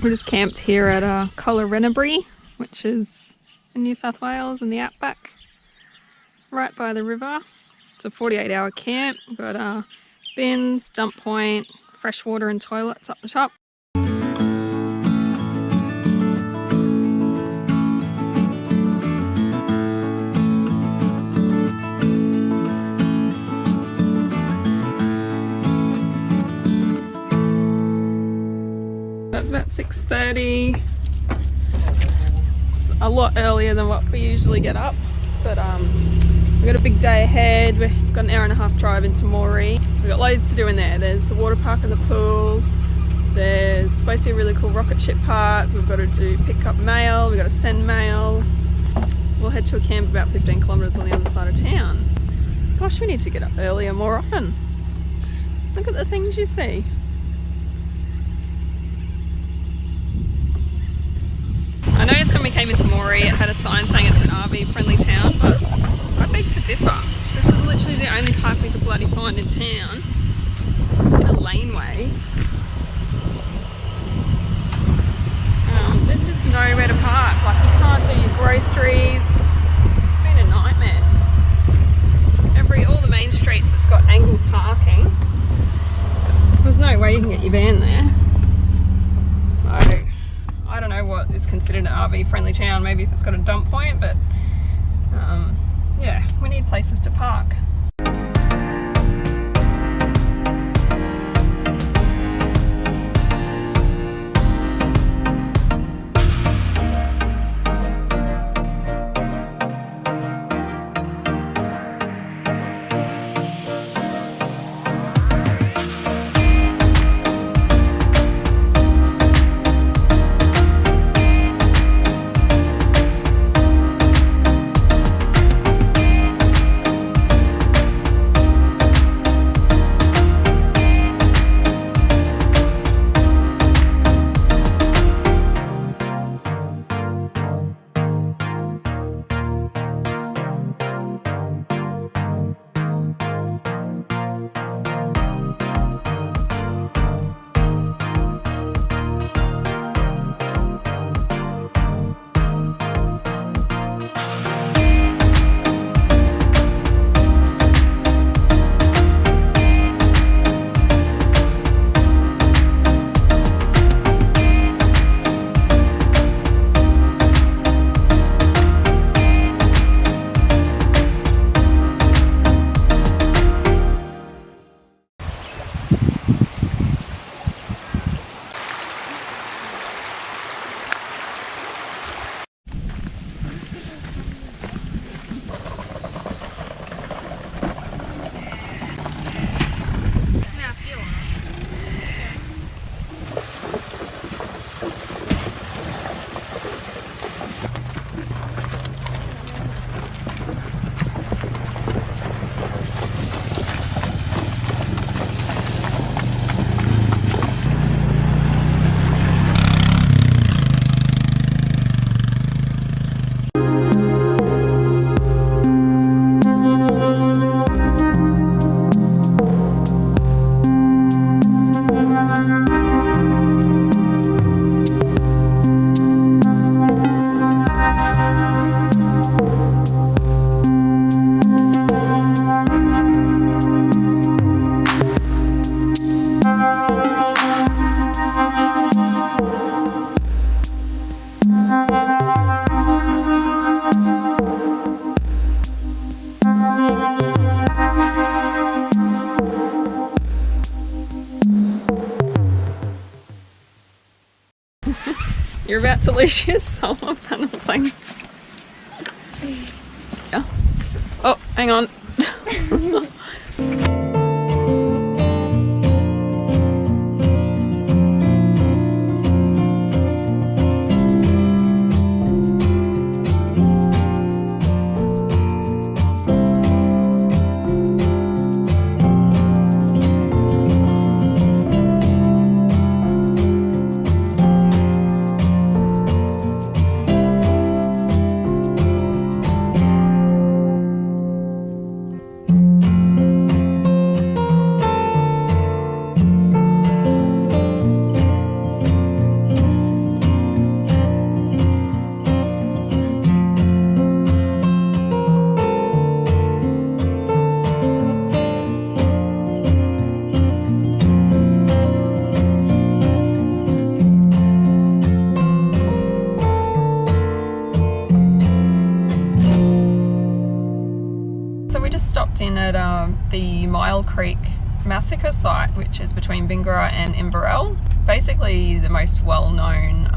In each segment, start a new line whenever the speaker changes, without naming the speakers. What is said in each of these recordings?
We just camped here at Collarenebri, which is in New South Wales in the outback, right by the river. It's a 48-hour camp. We've got bins, dump point, fresh water and toilets up the top. It's about 6:30. It's a lot earlier than what we usually get up, but we've got a big day ahead. We've got an hour and a half drive into Moree. We've got loads to do in there. There's the water park and the pool. There's supposed to be a really cool rocket ship park. We've got to pick up mail. We've got to send mail. We'll head to a camp about 15 kilometres on the other side of town. Gosh, we need to get up earlier more often. Look at the things you see. I noticed when we came into Moree it had a sign saying it's an RV friendly town, but I beg to differ. This is literally the only park we could bloody find in town, in a laneway. There's just nowhere to park. Like, you can't do your groceries. It's been a nightmare. All the main streets it's got angled parking. There's no way you can get your van there. So I don't know what is considered an RV friendly town, maybe if it's got a dump point, but yeah, we need places to park. You're about to lose your solar panel thing. Yeah. Oh, hang on. stopped in at the Mile Creek massacre site, which is between Bingara and Inverell. Basically the most well-known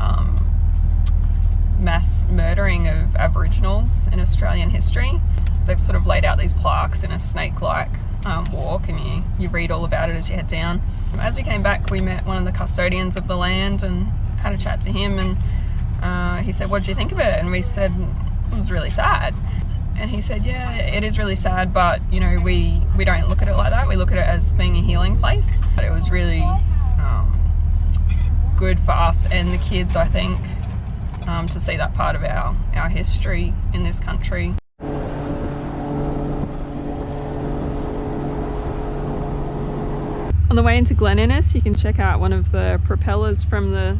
mass murdering of Aboriginals in Australian history. They've sort of laid out these plaques in a snake-like walk, and you read all about it as you head down. As we came back, we met one of the custodians of the land and had a chat to him, and he said, "What did you think of it?" And we said, "It was really sad." And he said, "Yeah, it is really sad, but you know, we don't look at it like that. We look at it as being a healing place." But it was really good for us and the kids, I think, to see that part of our history in this country. On the way into Glen Innes, you can check out one of the propellers from the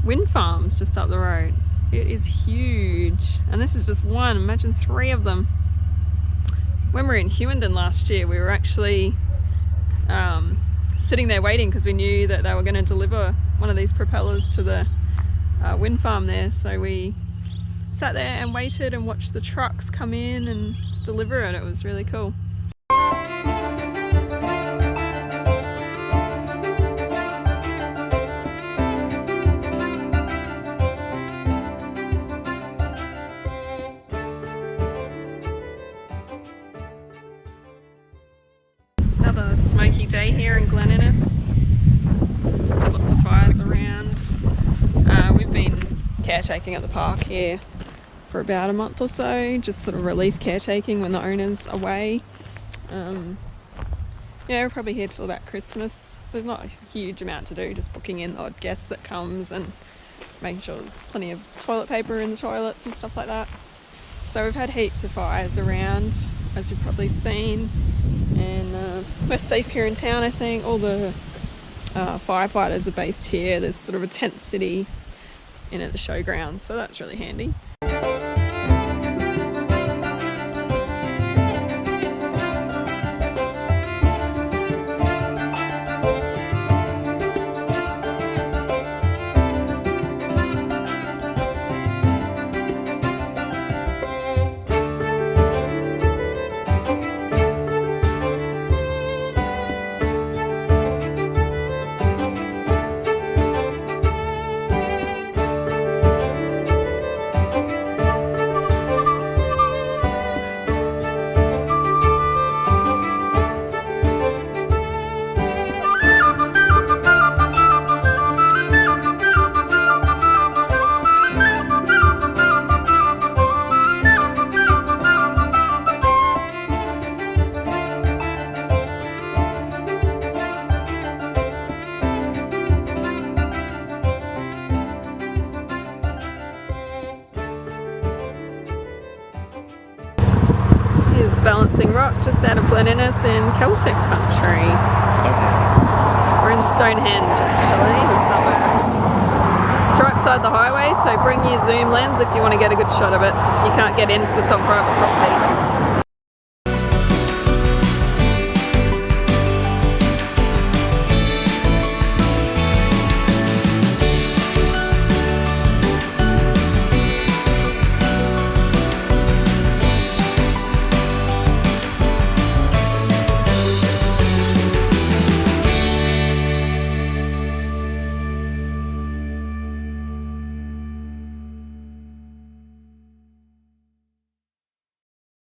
wind farms just up the road. It is huge, and this is just one. Imagine 3 of them. When we were in Hewenden last year, we were actually sitting there waiting because we knew that they were going to deliver one of these propellers to the wind farm there. So we sat there and waited and watched the trucks come in and deliver it. It was really cool. Another smoky day here in Glen Innes. Lots of fires around. We've been caretaking at the park here for about a month or so, just sort of relief caretaking when the owner's away. Yeah, we're probably here till about Christmas. So there's not a huge amount to do, just booking in the odd guest that comes and making sure there's plenty of toilet paper in the toilets and stuff like that. So we've had heaps of fires around, as you've probably seen, and we're safe here in town, I think. All the firefighters are based here. There's sort of a tent city in at the showgrounds, so that's really handy. Balancing Rock just out of Glen Innes in Celtic country. We're in Stonehenge actually, the suburb. It's right beside the highway, so bring your zoom lens if you want to get a good shot of it. You can't get in because it's on private property.